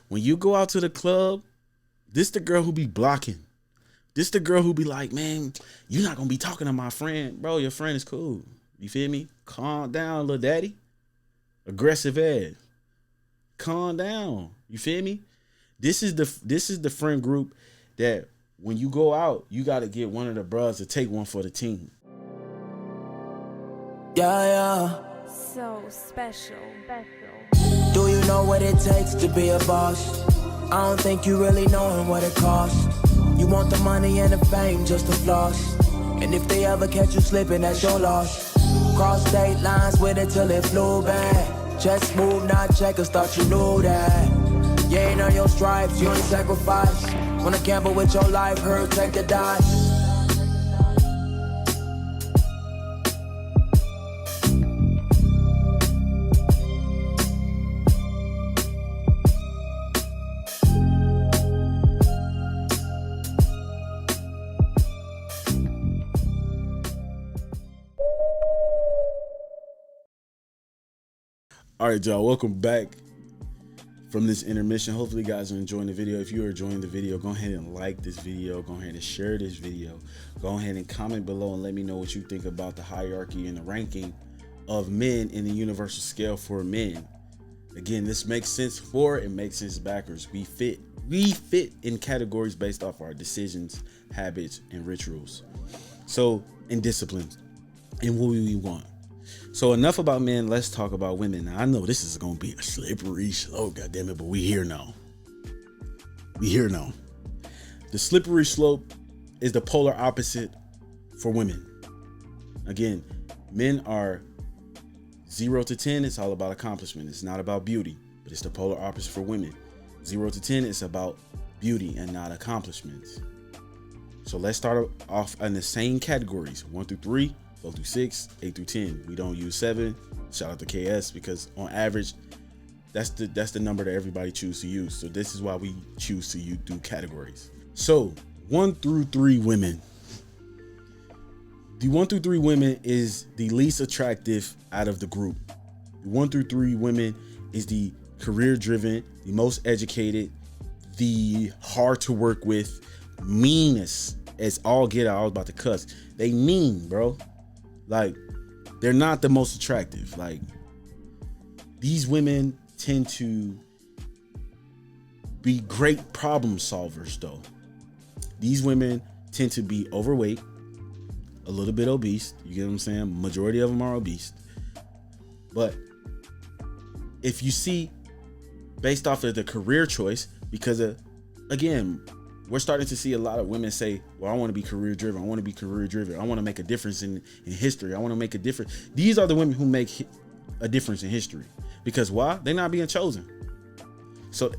When you go out to the club, this the girl who be blocking. This the girl who be like, man, you're not gonna be talking to my friend. Bro, your friend is cool. You feel me? Calm down, little daddy. Aggressive ass. Calm down. You feel me? This is the friend group that when you go out, you gotta get one of the bros to take one for the team. Yeah. So special. Do you know what it takes to be a boss? I don't think you really knowing what it costs. You want the money and the fame just to floss. And if they ever catch you slipping, that's your loss. Cross state lines with it till it flew back. Chest move, not checkers, thought you knew that. You ain't on your stripes, you ain't sacrifice. Wanna gamble with your life, heard take the dice. All right, y'all, welcome back from this intermission. Hopefully you guys are enjoying the video. If you are enjoying the video, go ahead and like this video. Go ahead and share this video. Go ahead and comment below and let me know what you think about the hierarchy and the ranking of men in the universal scale for men. Again, this makes sense forward, it makes sense backwards. We fit in categories based off our decisions, habits, and rituals. So, and disciplines, and what we want. So enough about men, let's talk about women. Now, I know this is gonna be a slippery slope, goddammit, but we here now. The slippery slope is the polar opposite for women. Again, men are 0 to 10, it's all about accomplishment. It's not about beauty, but it's the polar opposite for women. 0 to 10, it's about beauty and not accomplishments. So let's start off in the same categories, 1 through 3. 4 through 6, 8 through 10. We don't use 7. Shout out to KS, because on average, that's the number that everybody chooses to use. So this is why we choose to do categories. So 1 through 3 women. The 1 through 3 women is the least attractive out of the group. The 1 through 3 women is the career driven, the most educated, the hard to work with, meanest as all get out. I was about to cuss. They mean, bro. Like, they're not the most attractive. Like, these women tend to be great problem solvers, though. These women tend to be overweight, a little bit obese. You get what I'm saying? Majority of them are obese. But if you see, based off of the career choice, because again, we're starting to see a lot of women say, well, I want to be career driven. I want to be career driven. I want to make a difference in history. I want to make a difference. These are the women who make a difference in history. Because why? They're not being chosen. So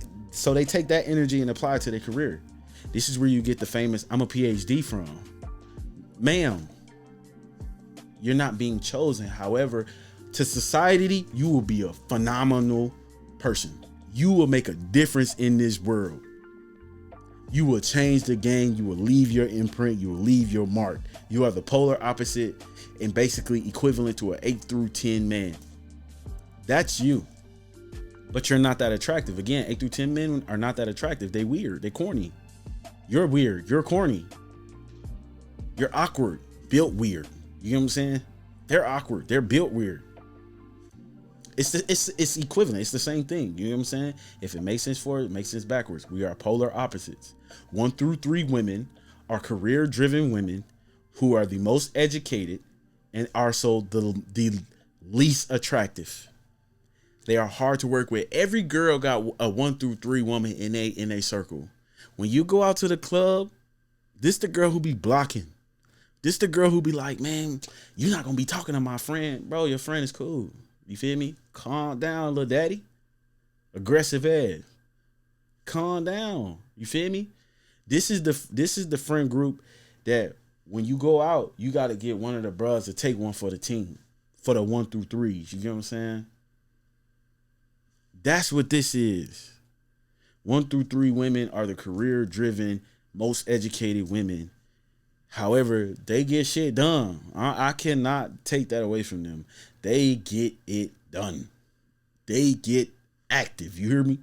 they take that energy and apply it to their career. This is where you get the famous, I'm a PhD from. Ma'am, you're not being chosen. However, to society, you will be a phenomenal person. You will make a difference in this world. You will change the game. You will leave your imprint. You will leave your mark. You are the polar opposite and basically equivalent to an 8 through 10 man. That's you. But you're not that attractive. Again, 8 through 10 men are not that attractive. They weird. They corny. You're weird. You're corny. You're awkward. Built weird. You know what I'm saying? They're awkward. They're built weird. It's equivalent. It's the same thing. You know what I'm saying? If it makes sense forward, it makes sense backwards. We are polar opposites. 1 through 3 women are career-driven women who are the most educated and are so the least attractive. They are hard to work with. Every girl got a 1 through 3 woman in a circle. When you go out to the club, this the girl who be blocking. This the girl who be like, man, you're not gonna be talking to my friend. Bro, your friend is cool. You feel me? Calm down, little daddy. Aggressive ass. Calm down. You feel me? This is the friend group that when you go out, you got to get one of the bros to take one for the team. For the 1 through 3s. You get what I'm saying? That's what this is. 1 through 3 women are the career-driven, most educated women. However, they get shit done. I cannot take that away from them. They get it done. They get active. You hear me?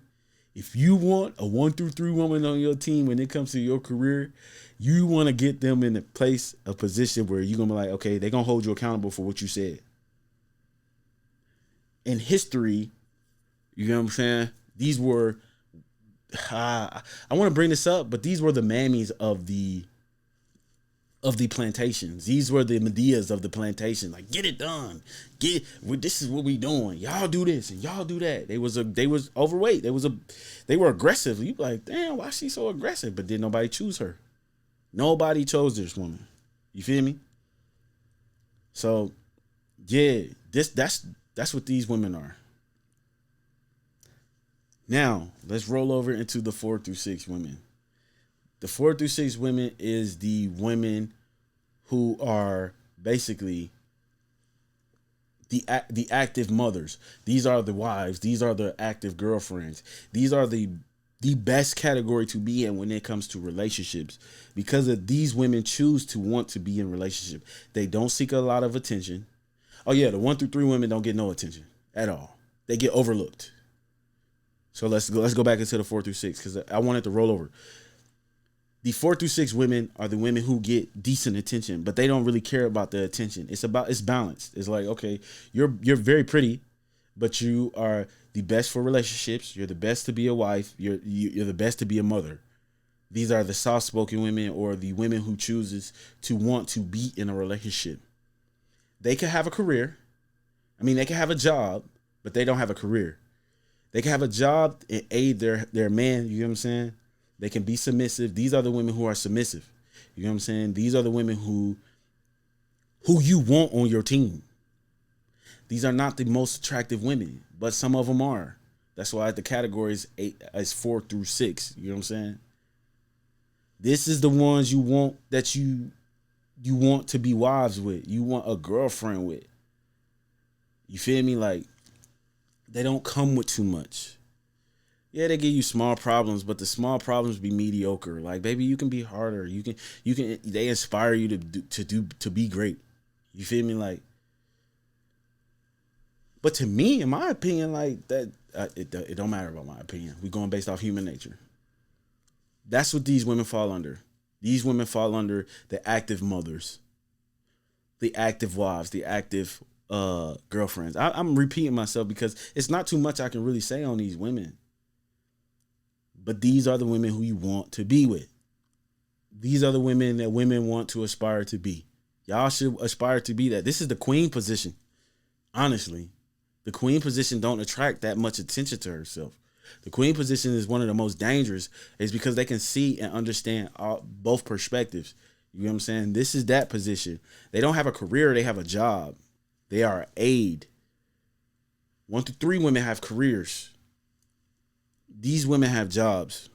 If you want a 1 through 3 woman on your team when it comes to your career, you want to get them in a position where you're going to be like, okay, they're going to hold you accountable for what you said. In history, you know what I'm saying? These were, I want to bring this up, but these were the mammies of the plantations. These were the Medeas of the plantation. Like, get it done. This is what we doing. Y'all do this and y'all do that. They was overweight. They were aggressive. You like, damn, why she so aggressive? But did nobody choose her? Nobody chose this woman. You feel me? So, yeah, that's what these women are. Now, let's roll over into the 4 through 6 women. The 4 through 6 women is the women who are basically the active mothers. These are the wives. These are the active girlfriends. These are the best category to be in when it comes to relationships, because of these women choose to want to be in relationship. They don't seek a lot of attention. Oh yeah, the 1 through 3 women don't get no attention at all. They get overlooked. So let's go back into the 4 through 6 because I wanted to roll over. The 4 through 6 women are the women who get decent attention, but they don't really care about the attention. It's balanced. It's like, okay, you're very pretty, but you are the best for relationships. You're the best to be a wife. You're the best to be a mother. These are the soft-spoken women, or the women who chooses to want to be in a relationship. They could have a career. I mean, they can have a job, but they don't have a career. They can have a job and aid their man. You know what I'm saying? They can be submissive. These are the women who are submissive. You know what I'm saying? These are the women who you want on your team. These are not the most attractive women, but some of them are. That's why the category is 4 through 6. You know what I'm saying? This is the ones you want, that you want to be wives with. You want a girlfriend with. You feel me? Like, they don't come with too much. Yeah, they give you small problems, but the small problems be mediocre. Like, baby, you can be harder. You can. They inspire you to be great. You feel me? Like, but to me, in my opinion, like that, it don't matter about my opinion. We going based off human nature. That's what these women fall under. These women fall under the active mothers, the active wives, the active girlfriends. I'm repeating myself because it's not too much I can really say on these women. But these are the women who you want to be with. These are the women that women want to aspire to be. Y'all should aspire to be that. This is the queen position. Honestly, the queen position don't attract that much attention to herself. The queen position is one of the most dangerous, is because they can see and understand both perspectives. You know what I'm saying? This is that position. They don't have a career. They have a job. They are aid. 1 through 3 women have careers. These women have jobs.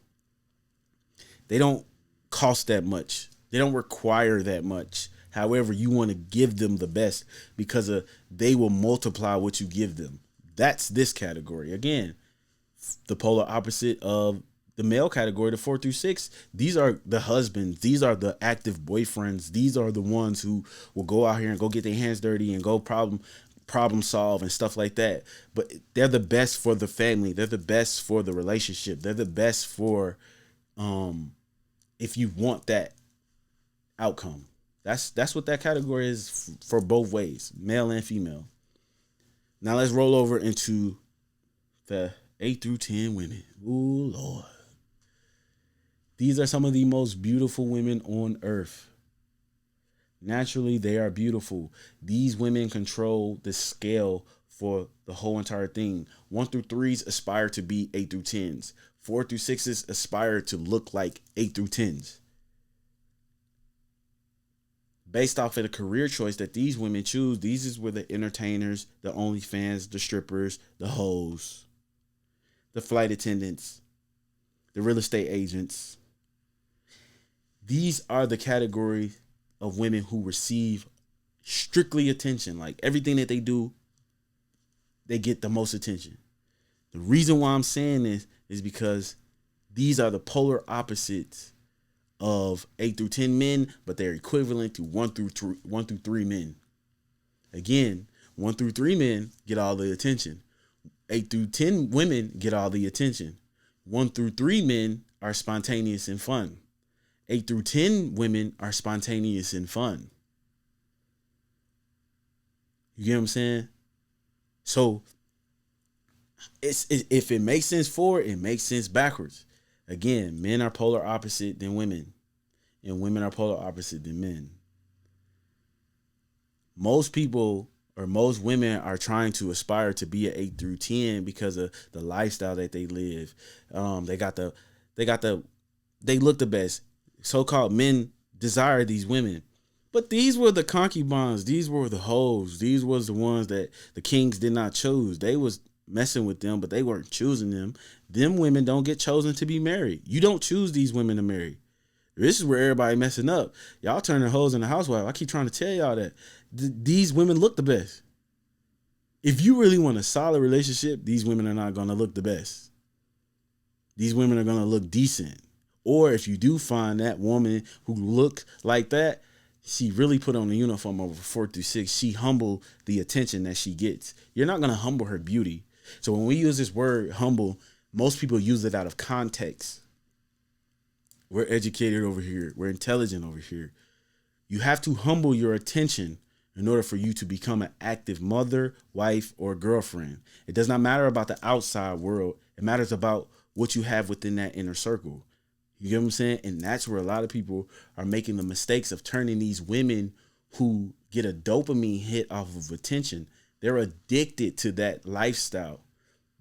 They don't cost that much. They don't require that much. However, you want to give them the best because they will multiply what you give them. That's this category. Again, the polar opposite of the male category, the 4 through 6. These are the husbands. These are the active boyfriends. These are the ones who will go out here and go get their hands dirty and go problem solve and stuff like that. But they're the best for the family. They're the best for the relationship. They're the best for if you want that outcome. That's what that category is for both ways, male and female. Now let's roll over into the 8 through 10 women. Ooh, Lord. These are some of the most beautiful women on earth. Naturally, they are beautiful. These women control the scale for the whole entire thing. 1 through 3s aspire to be 8 through 10s. 4 through 6s aspire to look like 8 through 10s. Based off of the career choice that these women choose, these were the entertainers, the OnlyFans, the strippers, the hoes, the flight attendants, the real estate agents. These are the category of women who receive strictly attention. Like, everything that they do, they get the most attention. The reason why I'm saying this is because these are the polar opposites of 8 through 10 men, but they're equivalent to 1 through 3 men. Again, 1 through 3 men get all the attention. 8 through 10 women get all the attention. 1 through 3 men are spontaneous and fun. 8 through 10 women are spontaneous and fun. You get what I'm saying? So if it makes sense forward, it makes sense backwards. Again, men are polar opposite than women, and women are polar opposite than men. Most people or most women are trying to aspire to be an 8 through 10 because of the lifestyle that they live. They look the best. So-called men desire these women. But these were the concubines. These were the hoes. These was the ones that the kings did not choose. They was messing with them, but they weren't choosing them. Them women don't get chosen to be married. You don't choose these women to marry. This is where everybody messing up. Y'all turning hoes into housewife. I keep trying to tell y'all that. These women look the best. If you really want a solid relationship, these women are not going to look the best. These women are going to look decent. Or if you do find that woman who looks like that, she really put on the uniform over 4 through 6. She humble the attention that she gets. You're not going to humble her beauty. So when we use this word humble, most people use it out of context. We're educated over here. We're intelligent over here. You have to humble your attention in order for you to become an active mother, wife, or girlfriend. It does not matter about the outside world. It matters about what you have within that inner circle. You get what I'm saying? And that's where a lot of people are making the mistakes of turning these women who get a dopamine hit off of attention. They're addicted to that lifestyle.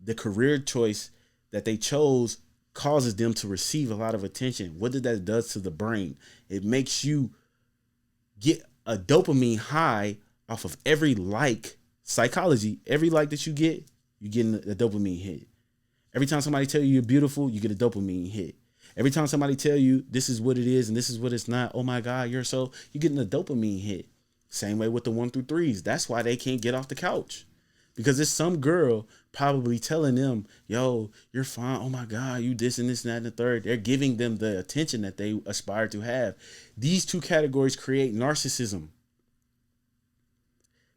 The career choice that they chose causes them to receive a lot of attention. What that does to the brain? It makes you get a dopamine high off of every like. Psychology, every like that you get, you're getting a dopamine hit. Every time somebody tell you you're beautiful, you get a dopamine hit. Every time somebody tell you this is what it is and this is what it's not, oh my God, you're getting a dopamine hit. Same way with the 1 through 3s. That's why they can't get off the couch. Because there's some girl probably telling them, yo, you're fine. Oh my God, you this and this and that and the third. They're giving them the attention that they aspire to have. These two categories create narcissism.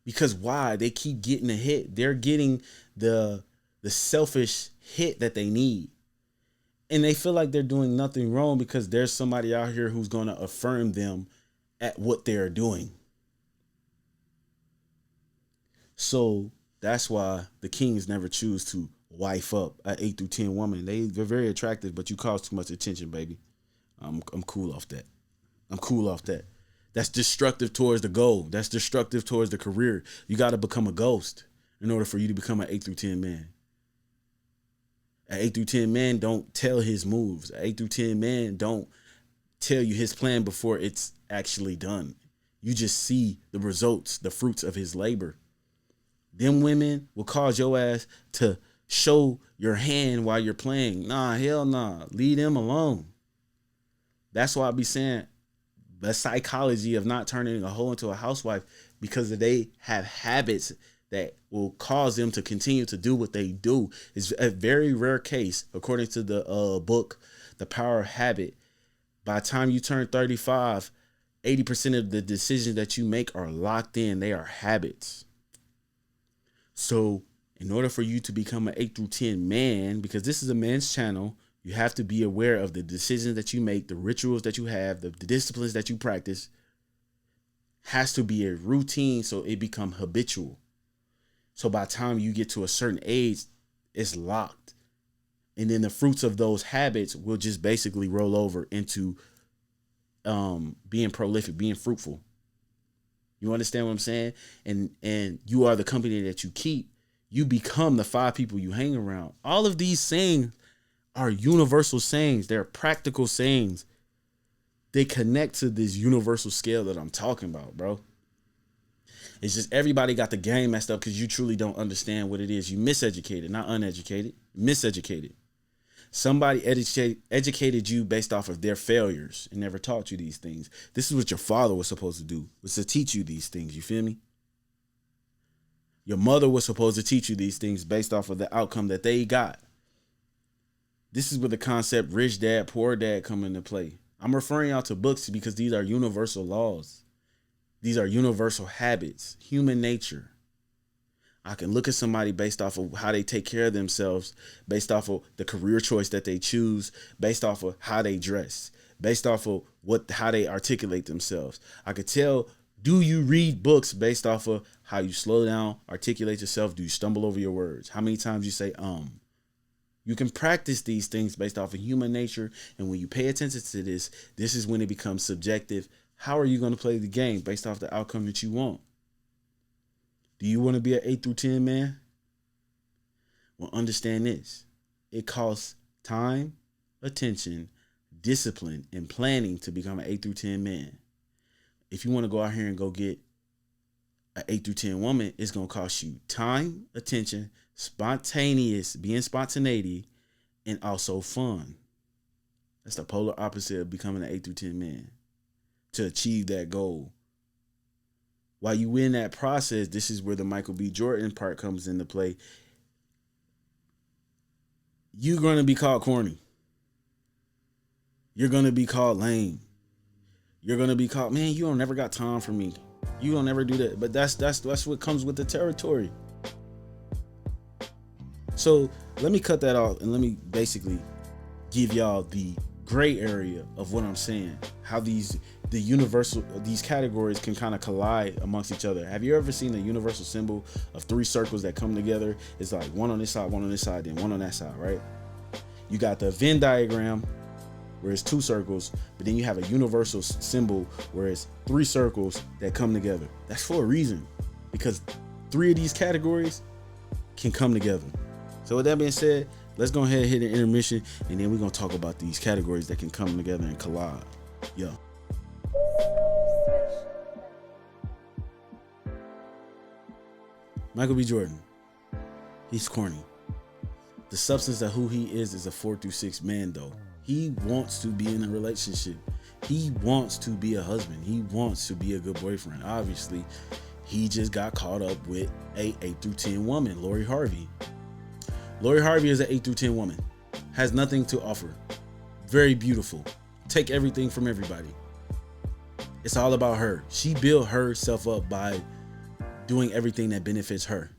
Because why? They keep getting a hit. They're getting the selfish hit that they need. And they feel like they're doing nothing wrong because there's somebody out here who's going to affirm them at what they're doing. So that's why the kings never choose to wife up an 8 through 10 woman. They're very attractive, but you cause too much attention, baby. I'm cool off that. I'm cool off that. That's destructive towards the goal. That's destructive towards the career. You got to become a ghost in order for you to become an 8 through 10 man. An 8 through 10 man don't tell his moves. An 8 through 10 man don't tell you his plan before it's actually done. You just see the results, the fruits of his labor. Them women will cause your ass to show your hand while you're playing. Nah, hell nah. Leave them alone. That's why I be saying the psychology of not turning a hoe into a housewife, because they have habits that will cause them to continue to do what they do. It's a very rare case, according to the book, The Power of Habit. By the time you turn 35, 80% of the decisions that you make are locked in. They are habits. So in order for you to become an 8 through 10 man, because this is a man's channel, you have to be aware of the decisions that you make, the rituals that you have, the disciplines that you practice. Has to be a routine so it become habitual. So by the time you get to a certain age, it's locked. And then the fruits of those habits will just basically roll over into being prolific, being fruitful. You understand what I'm saying? And you are the company that you keep. You become the 5 people you hang around. All of these sayings are universal sayings. They're practical sayings. They connect to this universal scale that I'm talking about, bro. It's just everybody got the game messed up because you truly don't understand what it is. You miseducated, not uneducated, miseducated. Somebody educated you based off of their failures and never taught you these things. This is what your father was supposed to do, was to teach you these things. You feel me? Your mother was supposed to teach you these things based off of the outcome that they got. This is where the concept rich dad, poor dad come into play. I'm referring y'all to books because these are universal laws. These are universal habits, human nature. I can look at somebody based off of how they take care of themselves, based off of the career choice that they choose, based off of how they dress, based off of how they articulate themselves. I could tell, do you read books based off of how you slow down, articulate yourself? Do you stumble over your words? How many times you say You can practice these things based off of human nature. And when you pay attention to this is when it becomes subjective. How are you going to play the game based off the outcome that you want? Do you want to be an 8 through 10 man? Well, understand this. It costs time, attention, discipline, and planning to become an 8 through 10 man. If you want to go out here and go get an 8 through 10 woman, it's going to cost you time, attention, spontaneity, and also fun. That's the polar opposite of becoming an 8 through 10 man to achieve that goal. While you in that process, this is where the Michael B. Jordan part comes into play. You're going to be called corny. You're going to be called lame. You're going to be called, man, you don't never got time for me. You don't ever do that. But that's what comes with the territory. So let me cut that off and let me basically give y'all the gray area of what I'm saying. How these categories can kind of collide amongst each other. Have you ever seen the universal symbol of 3 circles that come together? It's like one on this side, then one on that side, right? You got the Venn diagram where it's 2 circles, but then you have a universal symbol where it's 3 circles that come together. That's for a reason, because 3 of these categories can come together. So with that being said, let's go ahead and hit an intermission, and then we're going to talk about these categories that can come together and collide. Yo. Michael B. Jordan, he's corny. The substance of who he is a 4 through 6 man, though. He wants to be in a relationship. He wants to be a husband. He wants to be a good boyfriend. Obviously, he just got caught up with a 8 through 10 woman, Lori Harvey. Lori Harvey is an 8 through 10 woman. Has nothing to offer. Very beautiful. Take everything from everybody. It's all about her. She built herself up by doing everything that benefits her.